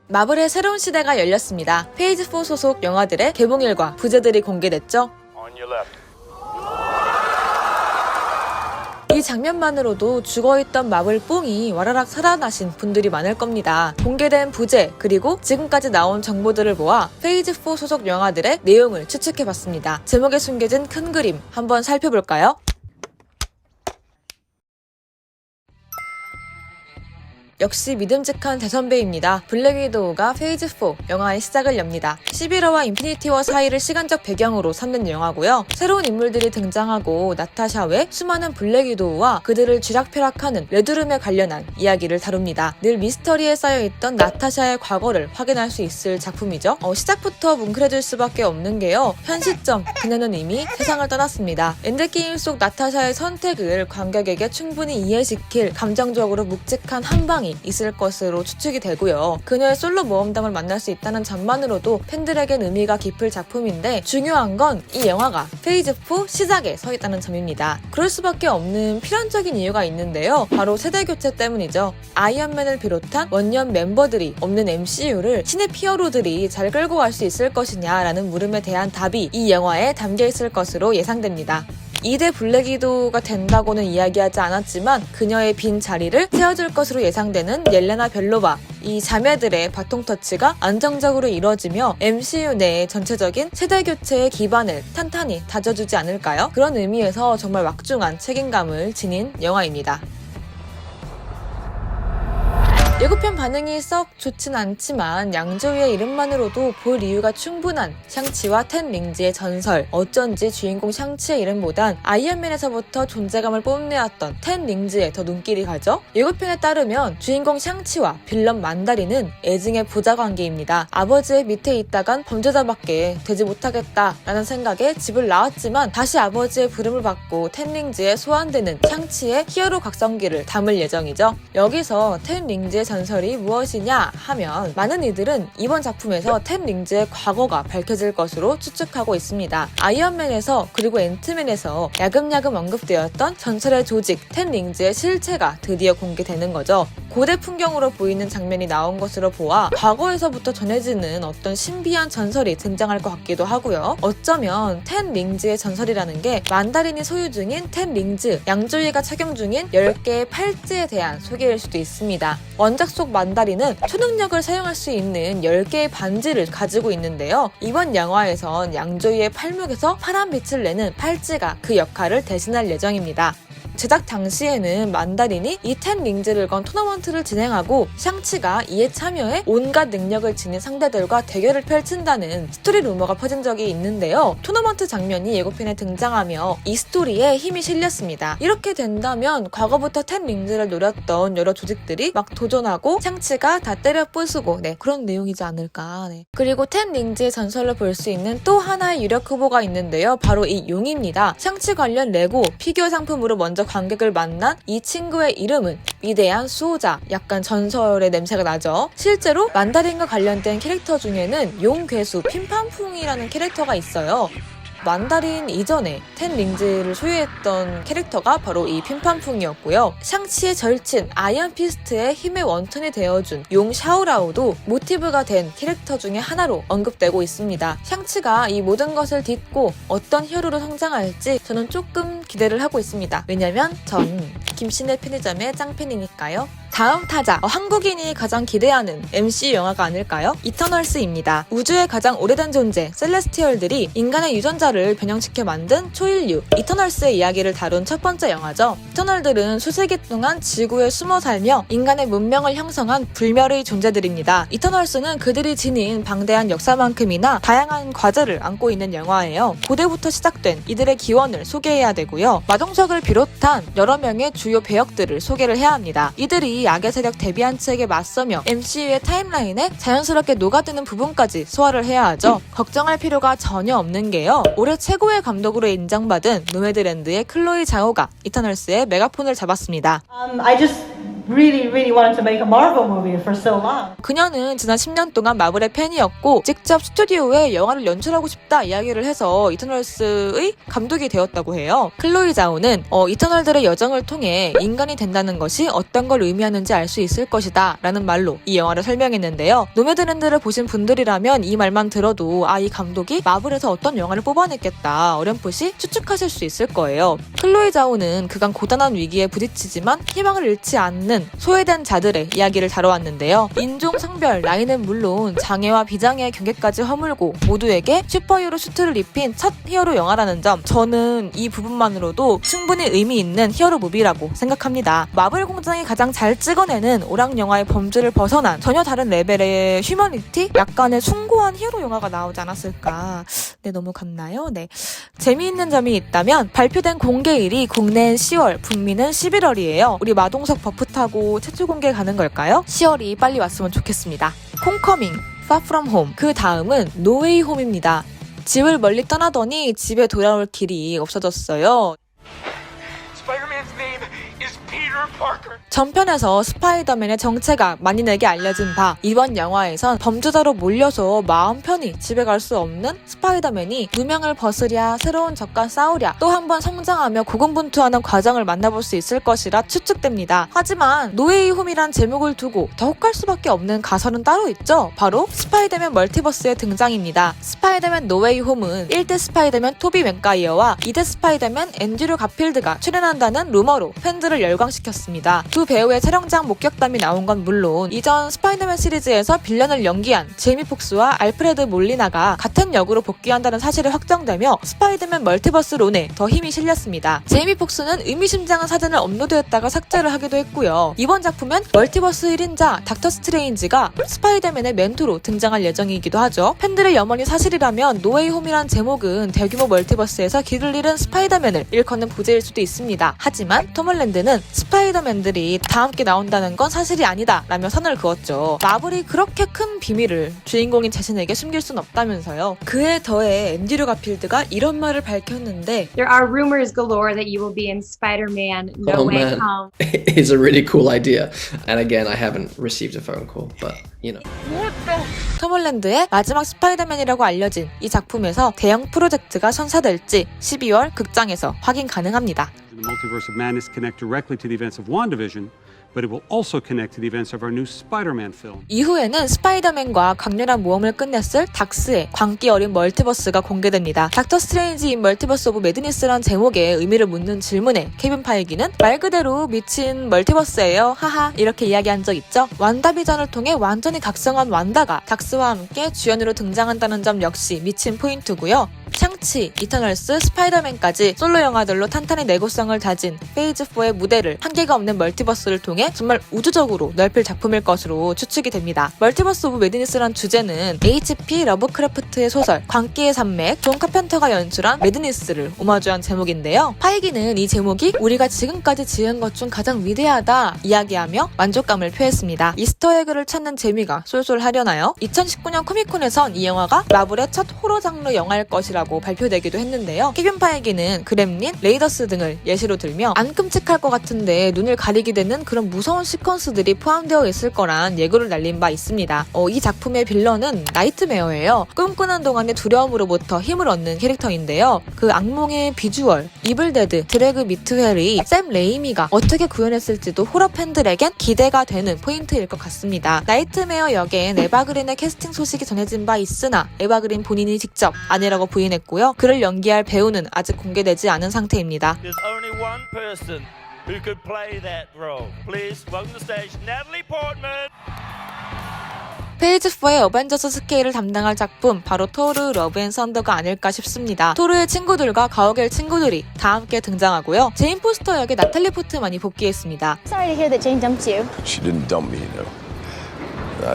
마블의 새로운 시대가 열렸습니다. 페이지 4 소속 영화들의 개봉일과 부제들이 공개됐죠. 이 장면만으로도 죽어있던 마블 뽕이 와라락 살아나신 분들이 많을 겁니다. 공개된 부제 그리고 지금까지 나온 정보들을 모아 페이지 4 소속 영화들의 내용을 추측해봤습니다. 제목에 숨겨진 큰 그림 한번 살펴볼까요? 역시 믿음직한 대선배입니다. 블랙 위도우가 페이지 4 영화의 시작을 엽니다. 11화와 인피니티 워 사이를 시간적 배경으로 삼는 영화고요. 새로운 인물들이 등장하고 나타샤 외 수많은 블랙 위도우와 그들을 쥐락펴락하는 레드룸에 관련한 이야기를 다룹니다. 늘 미스터리에 쌓여있던 나타샤의 과거를 확인할 수 있을 작품이죠. 시작부터 뭉클해질 수밖에 없는 게요. 현 시점 그녀는 이미 세상을 떠났습니다. 엔드게임 속 나타샤의 선택을 관객에게 충분히 이해시킬 감정적으로 묵직한 한방이 있을 것으로 추측이 되고요. 그녀의 솔로 모험담을 만날 수 있다는 점만으로도 팬들에겐 의미가 깊을 작품인데 중요한 건 이 영화가 페이지 4 시작에 서 있다는 점입니다. 그럴 수밖에 없는 필연적인 이유가 있는데요. 바로 세대 교체 때문이죠. 아이언맨을 비롯한 원년 멤버들이 없는 MCU를 신의 히어로들이 잘 끌고 갈 수 있을 것이냐라는 물음에 대한 답이 이 영화에 담겨 있을 것으로 예상됩니다. 2대 블랙 위도우가 된다고는 이야기하지 않았지만 그녀의 빈 자리를 채워줄 것으로 예상되는 옐레나 벨로바, 이 자매들의 바통 터치가 안정적으로 이뤄지며 MCU 내의 전체적인 세대 교체의 기반을 탄탄히 다져주지 않을까요? 그런 의미에서 정말 막중한 책임감을 지닌 영화입니다. 예고편 반응이 썩 좋진 않지만 양조위의 이름만으로도 볼 이유가 충분한 샹치와 텐 링즈의 전설. 어쩐지 주인공 샹치의 이름보단 아이언맨에서부터 존재감을 뽐내왔던 텐 링즈에 더 눈길이 가죠. 예고편에 따르면 주인공 샹치와 빌런 만다린은 애증의 부자관계입니다. 아버지의 밑에 있다간 범죄자밖에 되지 못하겠다라는 생각에 집을 나왔지만 다시 아버지의 부름을 받고 텐 링즈에 소환되는 샹치의 히어로 각성기를 담을 예정이죠. 여기서 텐 링즈의 전설이 무엇이냐 하면 많은 이들은 이번 작품에서 텐 링즈의 과거가 밝혀질 것으로 추측하고 있습니다. 아이언맨에서 그리고 앤트맨에서 야금야금 언급되었던 전설의 조직 텐 링즈의 실체가 드디어 공개되는 거죠. 고대 풍경으로 보이는 장면이 나온 것으로 보아 과거에서부터 전해지는 어떤 신비한 전설이 등장할 것 같기도 하고요. 어쩌면 텐 링즈의 전설이라는 게 만다린이 소유 중인 텐 링즈, 양조위가 착용 중인 10개의 팔찌에 대한 소개일 수도 있습니다. 원작 속 만다린은 초능력을 사용할 수 있는 10개의 반지를 가지고 있는데요. 이번 영화에선 양조위의 팔목에서 파란 빛을 내는 팔찌가 그 역할을 대신할 예정입니다. 제작 당시에는 만다린이 이 텐 링즈를 건 토너먼트를 진행하고 샹치가 이에 참여해 온갖 능력을 지닌 상대들과 대결을 펼친다는 스토리 루머가 퍼진 적이 있는데요. 토너먼트 장면이 예고편에 등장하며 이 스토리에 힘이 실렸습니다. 이렇게 된다면 과거부터 텐 링즈를 노렸던 여러 조직들이 막 도전하고 샹치가 다 때려 부수고 그런 내용이지 않을까. 그리고 텐 링즈의 전설을 볼 수 있는 또 하나의 유력 후보가 있는데요. 바로 이 용입니다. 샹치 관련 레고 피규어 상품으로 먼저 관객을 만난 이 친구의 이름은 위대한 수호자, 약간 전설의 냄새가 나죠. 실제로 만다린과 관련된 캐릭터 중에는 용괴수 핀판풍이라는 캐릭터가 있어요. 만다린 이전에 텐 링즈를 소유했던 캐릭터가 바로 이 핀판풍이었고요. 샹치의 절친 아이언 피스트의 힘의 원천이 되어준 용 샤오라오도 모티브가 된 캐릭터 중에 하나로 언급되고 있습니다. 샹치가 이 모든 것을 딛고 어떤 히어로로 성장할지 저는 조금 기대를 하고 있습니다. 왜냐면 전 김신의 편의점의 짱팬이니까요. 다음 타자, 한국인이 가장 기대하는 MCU 영화가 아닐까요? 이터널스입니다. 우주의 가장 오래된 존재, 셀레스티얼들이 인간의 유전자를 변형시켜 만든 초인류, 이터널스의 이야기를 다룬 첫 번째 영화죠. 이터널들은 수세기 동안 지구에 숨어 살며 인간의 문명을 형성한 불멸의 존재들입니다. 이터널스는 그들이 지닌 방대한 역사만큼이나 다양한 과제를 안고 있는 영화예요. 고대부터 시작된 이들의 기원을 소개해야 되고요. 마동석을 비롯한 여러 명의 주요 배역들을 소개를 해야 합니다. 이들이 악의 세력 데비안츠에게 맞서며 MCU의 타임라인에 자연스럽게 녹아드는 부분까지 소화를 해야 하죠. 걱정할 필요가 전혀 없는 게요. 올해 최고의 감독으로 인정받은 노매드랜드의 클로이 자오가 이터널스의 메가폰을 잡았습니다. I just really wanted to make a Marvel movie for so long. 그녀는 지난 10년 동안 마블의 팬이었고 직접 스튜디오에 영화를 연출하고 싶다 이야기를 해서 이터널스의 감독이 되었다고 해요. 클로이 자오는 이터널들의 여정을 통해 인간이 된다는 것이 어떤 걸 의미하는지 알 수 있을 것이다 라는 말로 이 영화를 설명했는데요. 노매드랜드를 보신 분들이라면 이 말만 들어도 이 감독이 마블에서 어떤 영화를 뽑아냈겠다 어렴풋이 추측하실 수 있을 거예요. 클로이 자오는 그간 고단한 위기에 부딪히지만 희망을 잃지 않는 소외된 자들의 이야기를 다뤄왔는데요. 인종, 성별, 나이는 물론 장애와 비장애의 경계까지 허물고 모두에게 슈퍼히어로 슈트를 입힌 첫 히어로 영화라는 점, 저는 이 부분만으로도 충분히 의미 있는 히어로 무비라고 생각합니다. 마블 공장이 가장 잘 찍어내는 오락 영화의 범주를 벗어난 전혀 다른 레벨의 휴머니티? 약간의 숭고한 히어로 영화가 나오지 않았을까. 네, 너무 같나요? 네. 재미있는 점이 있다면 발표된 공개일이 국내엔 10월, 북미는 11월이에요. 우리 마동석 버프 타고 최초 공개 가는 걸까요? 10월이 빨리 왔으면 좋겠습니다. 홈커밍, Far From Home. 그 다음은 No Way Home입니다. 집을 멀리 떠나더니 집에 돌아올 길이 없어졌어요. 전편에서 스파이더맨의 정체가 만인에게 알려진 바, 이번 영화에선 범죄자로 몰려서 마음 편히 집에 갈 수 없는 스파이더맨이 누명을 벗으랴 새로운 적과 싸우랴 또 한 번 성장하며 고군분투하는 과정을 만나볼 수 있을 것이라 추측됩니다. 하지만 노웨이 홈이란 제목을 두고 더욱 갈 수밖에 없는 가설은 따로 있죠. 바로 스파이더맨 멀티버스의 등장입니다. 스파이더맨 노웨이 홈은 1대 스파이더맨 토비 맥가이어와 2대 스파이더맨 앤드류 가필드가 출연한다는 루머로 팬들을 열광시켰습니다. 두 배우의 촬영장 목격담이 나온 건 물론 이전 스파이더맨 시리즈에서 빌런을 연기한 제이미 폭스와 알프레드 몰리나가 같은 역으로 복귀한다는 사실이 확정되며 스파이더맨 멀티버스론에 더 힘이 실렸습니다. 제이미 폭스는 의미심장한 사진을 업로드했다가 삭제를 하기도 했고요. 이번 작품엔 멀티버스 1인자 닥터 스트레인지가 스파이더맨의 멘토로 등장할 예정이기도 하죠. 팬들의 염원이 사실이라면 노웨이 홈이란 제목은 대규모 멀티버스에서 길을 잃은 스파이더맨을 일컫는 부제일 수도 있습니다. 하지만 톰 홀랜드는 스파이더맨들이 다 함께 나온다는 건 사실이 아니다 라며 선을 그었죠. 마블이 그렇게 큰 비밀을 주인공인 자신에게 숨길 순 없다면서요. 그에 더해 앤드류 가필드가 이런 말을 밝혔는데 There are rumors galore that you will be in Spider-Man No Way Home. It's a really cool idea. And again, I haven't received a phone call, but you know. 톰 홀랜드의 마지막 스파이더맨이라고 알려진 이 작품에서 대형 프로젝트가 선사될지 12월 극장에서 확인 가능합니다. The Multiverse of Madness connect directly to the events of WandaVision, but it will also connect to the events of our new Spider-Man film. 이후에는 스파이더맨과 강렬한 모험을 끝냈을 닥스의 광기 어린 멀티버스가 공개됩니다. 닥터 스트레인지 인 멀티버스 오브 매드니스란 제목에 의미를 묻는 질문에 케빈 파이기는 말 그대로 미친 멀티버스예요. 하하 이렇게 이야기한 적 있죠. 완다비전을 통해 완전히 각성한 완다가 닥스와 함께 주연으로 등장한다는 점 역시 미친 포인트고요. 샹치, 이터널스, 스파이더맨까지 솔로 영화들로 탄탄히 내구성을 다진 페이즈 4의 무대를 한계가 없는 멀티버스를 통해 정말 우주적으로 넓힐 작품일 것으로 추측이 됩니다. 멀티버스 오브 매드니스란 주제는 H.P. 러브크래프트의 소설 광기의 산맥, 존 카펜터가 연출한 매드니스를 오마주한 제목인데요. 파이기는 이 제목이 우리가 지금까지 지은 것 중 가장 위대하다 이야기하며 만족감을 표했습니다. 이스터에그를 찾는 재미가 쏠쏠하려나요? 2019년 코미콘에선 이 영화가 마블의 첫 호러 장르 영화일 것이라고 발표되기도 했는데요. 케빈 파이기는 그렘린, 레이더스 등을 예시로 들며 안 끔찍할 것 같은데 눈을 가리게 되는 그런 무서운 시퀀스들이 포함되어 있을 거란 예고를 날린 바 있습니다. 이 작품의 빌런은 나이트메어예요. 꿈꾸는 동안의 두려움으로부터 힘을 얻는 캐릭터인데요. 그 악몽의 비주얼, 이블데드, 드래그 미트웰의 샘 레이미가 어떻게 구현했을지도 호러 팬들에겐 기대가 되는 포인트일 것 같습니다. 나이트메어 역엔 에바 그린의 캐스팅 소식이 전해진 바 있으나 에바 그린 본인이 직접 아니라고 부인했고요. 그를 연기할 배우는 아직 공개되지 않은 상태입니다. There's only one person who could play that role. Please welcome to the stage Natalie Portman. 페이즈 4의 어벤져스 스케일을 담당할 작품 바로 토르 러브 앤 썬더가 아닐까 싶습니다. 토르의 친구들과 가오갤 친구들이 다 함께 등장하고요. 제인 포스터 역의 나탈리 포트만이 복귀했습니다. Sorry to hear that Jane dumped you. She didn't dump me, though.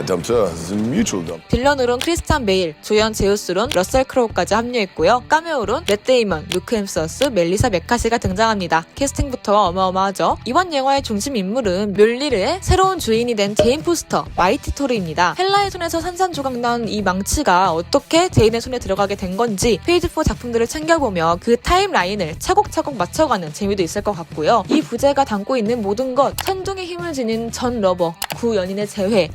Dumped her. It's a mutual dump. 빌런으론 크리스찬 베일, 조연 제우스론 러셀 크로우까지 합류했고요. 카메오론 맷 데이먼, 루크 햄스워스, 멜리사 메카시가 등장합니다. 캐스팅부터가 어마어마하죠. 이번 영화의 중심 인물은 뮬리르의 새로운 주인이 된 제인 포스터, 마이티 토르입니다. 헬라의 손에서 산산조각난 이 망치가 어떻게 제인의 손에 들어가게 된 건지 페이지 4 작품들을 챙겨보며 그 타임라인을 차곡차곡 맞춰가는 재미도 있을 것 같고요. 이 부제가 담고 있는 모든 것, 천둥의 힘을 지닌 전 러버, 구 연인의 재회,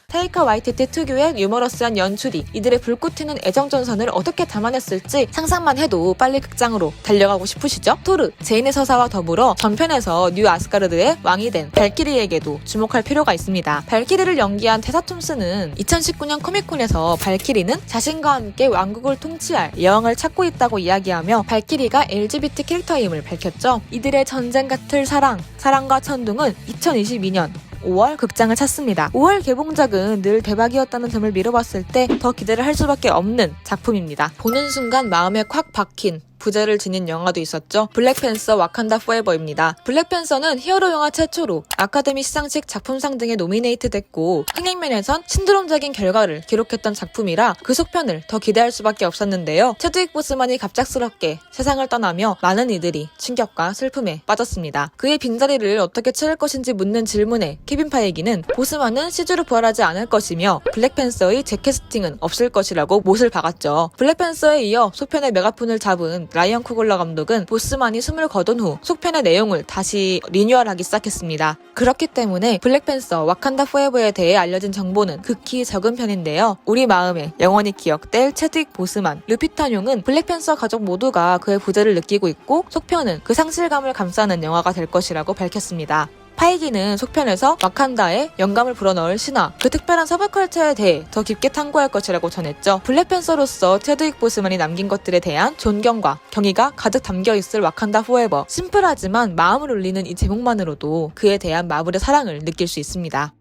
타이카 와이티티 특유의 유머러스한 연출이 이들의 불꽃 튀는 애정전선을 어떻게 담아냈을지 상상만 해도 빨리 극장으로 달려가고 싶으시죠? 토르, 제인의 서사와 더불어 전편에서 뉴 아스가르드의 왕이 된 발키리에게도 주목할 필요가 있습니다. 발키리를 연기한 테사 톰스는 2019년 코미콘에서 발키리는 자신과 함께 왕국을 통치할 여왕을 찾고 있다고 이야기하며 발키리가 LGBT 캐릭터임을 밝혔죠. 이들의 전쟁 같을 사랑과 천둥은 2022년 5월 극장을 찾습니다. 5월 개봉작은 늘 대박이었다는 점을 미뤄봤을 때 더 기대를 할 수밖에 없는 작품입니다. 보는 순간 마음에 콱 박힌 부제를 지닌 영화도 있었죠. 블랙팬서 와칸다 포에버입니다. 블랙팬서는 히어로 영화 최초로 아카데미 시상식 작품상 등에 노미네이트 됐고 흥행면에선 신드롬적인 결과를 기록했던 작품이라 그 속편을 더 기대할 수밖에 없었는데요. 체드윅 보스만이 갑작스럽게 세상을 떠나며 많은 이들이 충격과 슬픔에 빠졌습니다. 그의 빈자리를 어떻게 채울 것인지 묻는 질문에 케빈 파이기는 보스만은 CG로 부활하지 않을 것이며 블랙팬서의 재캐스팅은 없을 것이라고 못을 박았죠. 블랙팬서에 이어 속편의 메가폰을 잡은 라이언 쿠글러 감독은 보스만이 숨을 거둔 후 속편의 내용을 다시 리뉴얼하기 시작했습니다. 그렇기 때문에 블랙팬서 와칸다 포에버에 대해 알려진 정보는 극히 적은 편인데요. 우리 마음에 영원히 기억될 체드윅 보스만, 루피타 뇽은 블랙팬서 가족 모두가 그의 부재를 느끼고 있고 속편은 그 상실감을 감싸는 영화가 될 것이라고 밝혔습니다. 파이기는 속편에서 와칸다에 영감을 불어넣을 신화, 그 특별한 서브컬처에 대해 더 깊게 탐구할 것이라고 전했죠. 블랙팬서로서 체드윅 보스만이 남긴 것들에 대한 존경과 경의가 가득 담겨있을 와칸다 포에버. 심플하지만 마음을 울리는 이 제목만으로도 그에 대한 마블의 사랑을 느낄 수 있습니다.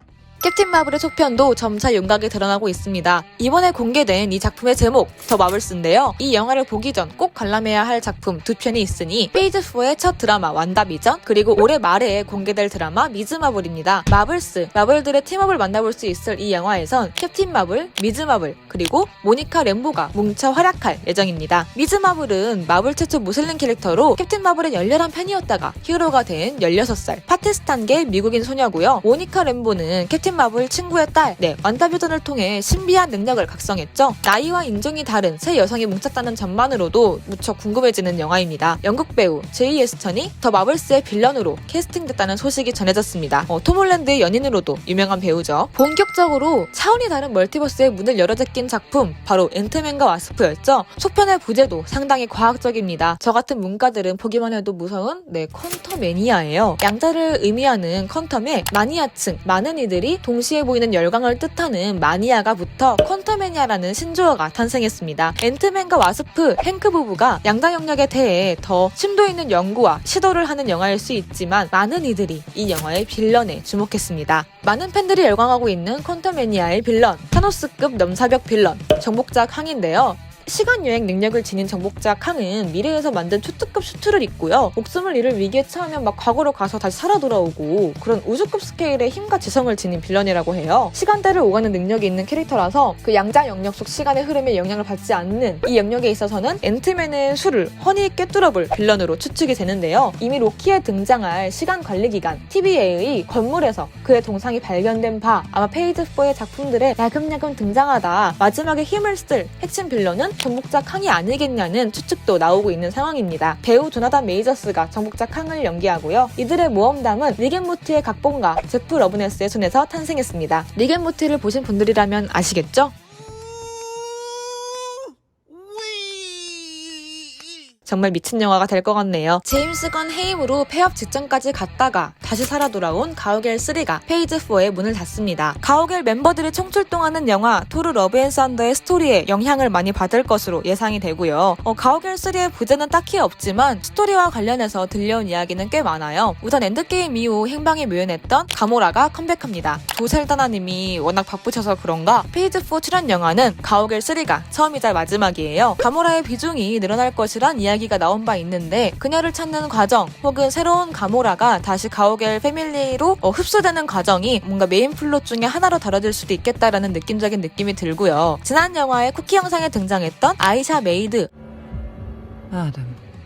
캡틴 마블의 속편도 점차 윤곽이 드러나고 있습니다. 이번에 공개된 이 작품의 제목, 더 마블스인데요. 이 영화를 보기 전 꼭 관람해야 할 작품 두 편이 있으니 페이지 4의 첫 드라마 완다비전, 그리고 올해 말에 공개될 드라마 미즈 마블입니다. 마블스, 마블들의 팀업을 만나볼 수 있을 이 영화에선 캡틴 마블, 미즈 마블, 그리고 모니카 램보가 뭉쳐 활약할 예정입니다. 미즈 마블은 마블 최초 무슬림 캐릭터로 캡틴 마블의 열렬한 팬이었다가 히어로가 된 16살 파키스탄계 미국인 소녀고요. 모니카 램보는 캡틴 마블 친구의 딸, 완다비전을 통해 신비한 능력을 각성했죠. 나이와 인종이 다른 세 여성이 뭉쳤다는 점만으로도 무척 궁금해지는 영화입니다. 영국 배우 제이 에스턴이 더 마블스의 빌런으로 캐스팅됐다는 소식이 전해졌습니다. 톰 홀랜드의 연인으로도 유명한 배우죠. 본격적으로 차원이 다른 멀티버스의 문을 열어제낀 작품, 바로 앤트맨과 와스프였죠. 속편의 부제도 상당히 과학적입니다. 저 같은 문과들은 보기만 해도 무서운 퀀텀 매니아예요. 양자를 의미하는 퀀텀에 마니아층, 많은 이들이 동시에 보이는 열광을 뜻하는 마니아가 붙어 퀀텀 매니아라는 신조어가 탄생했습니다. 앤트맨과 와스프, 행크 부부가 양자 영역에 대해 더 심도 있는 연구와 시도를 하는 영화일 수 있지만 많은 이들이 이 영화의 빌런에 주목했습니다. 많은 팬들이 열광하고 있는 퀀텀 매니아의 빌런, 타노스급 넘사벽 빌런, 정복자 캉인데요. 시간여행 능력을 지닌 정복자 캉은 미래에서 만든 초특급 슈트를 입고요. 목숨을 잃을 위기에 처하면 막 과거로 가서 다시 살아 돌아오고 그런 우주급 스케일의 힘과 지성을 지닌 빌런이라고 해요. 시간대를 오가는 능력이 있는 캐릭터라서 그 양자 영역 속 시간의 흐름에 영향을 받지 않는 이 영역에 있어서는 앤트맨의 수를 훤히 꿰뚫어볼 빌런으로 추측이 되는데요. 이미 로키에 등장할 시간 관리기관 TVA의 건물에서 그의 동상이 발견된 바 아마 페이지 4의 작품들에 야금야금 등장하다 마지막에 힘을 쓸 핵심 빌런은 정복자 캉이 아니겠냐는 추측도 나오고 있는 상황입니다. 배우 조나단 메이저스가 정복자 캉을 연기하고요. 이들의 모험담은 릭앤모티의 각본가 제프 러브네스의 손에서 탄생했습니다. 릭앤모티를 보신 분들이라면 아시겠죠? 정말 미친 영화가 될 것 같네요. 제임스 건 해임으로 폐업 직전까지 갔다가 다시 살아 돌아온 가오갤 3가 페이지 4의 문을 닫습니다. 가오갤 멤버들이 총출동하는 영화 토르 러브 앤 썬더의 스토리에 영향을 많이 받을 것으로 예상이 되고요. 가오갤 3의 부제는 딱히 없지만 스토리와 관련해서 들려온 이야기는 꽤 많아요. 우선 엔드게임 이후 행방에 묘연했던 가모라가 컴백합니다. 조셀다나님이 워낙 바쁘셔서 그런가 페이지 4 출연 영화는 가오갤 3가 처음이자 마지막이에요. 가모라의 비중이 늘어날 것이란 이야기 이야기가 나온 바 있는데 그녀를 찾는 과정 혹은 새로운 가모라가 다시 가오갤 패밀리로 흡수되는 과정이 뭔가 메인 플롯 중에 하나로 다뤄질 수도 있겠다라는 느낌적인 느낌이 들고요. 지난 영화의 쿠키 영상에 등장했던 아이샤 메이드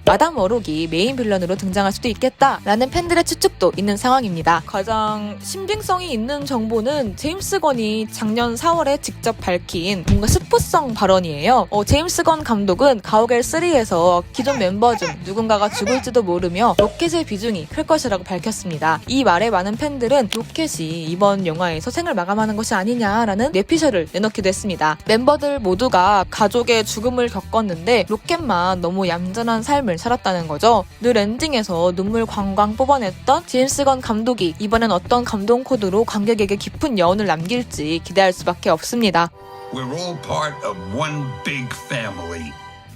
마담 워록이 메인 빌런으로 등장할 수도 있겠다라는 팬들의 추측도 있는 상황입니다. 가장 신빙성이 있는 정보는 제임스 건이 작년 4월에 직접 밝힌 뭔가 스포성 발언이에요. 제임스 건 감독은 가오갤 3에서 기존 멤버 중 누군가가 죽을지도 모르며 로켓의 비중이 클 것이라고 밝혔습니다. 이 말에 많은 팬들은 로켓이 이번 영화에서 생을 마감하는 것이 아니냐라는 뇌피셜을 내놓기도 했습니다. 멤버들 모두가 가족의 죽음을 겪었는데 로켓만 너무 얌전한 삶을 살았다는 거죠. 늘 엔딩에서 눈물 광광 뽑아냈던 제임스 건 감독이 이번엔 어떤 감동 코드로 관객에게 깊은 여운을 남길지 기대할 수밖에 없습니다. We're all part of one big family.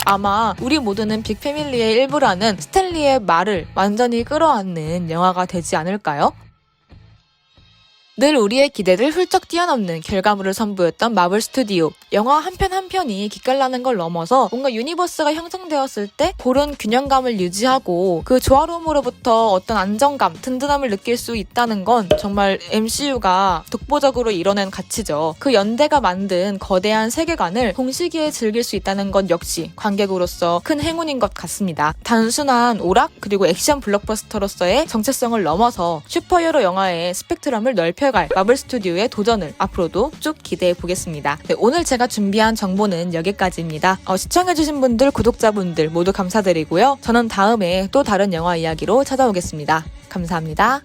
아마 우리 모두는 빅패밀리의 일부라는 스탠리의 말을 완전히 끌어안는 영화가 되지 않을까요? 늘 우리의 기대를 훌쩍 뛰어넘는 결과물을 선보였던 마블 스튜디오. 영화 한 편 한 편이 기깔나는 걸 넘어서 뭔가 유니버스가 형성되었을 때 그런 균형감을 유지하고 그 조화로움으로부터 어떤 안정감, 든든함을 느낄 수 있다는 건 정말 MCU가 독보적으로 이뤄낸 가치죠. 그 연대가 만든 거대한 세계관을 동시기에 즐길 수 있다는 건 역시 관객으로서 큰 행운인 것 같습니다. 단순한 오락 그리고 액션 블록버스터로서의 정체성을 넘어서 슈퍼히어로 영화의 스펙트럼을 넓혀 갈 마블 스튜디오의 도전을 앞으로도 쭉 기대해 보겠습니다. 네, 오늘 제가 준비한 정보는 여기까지입니다. 시청해주신 분들, 구독자분들 모두 감사드리고요. 저는 다음에 또 다른 영화 이야기로 찾아오겠습니다. 감사합니다.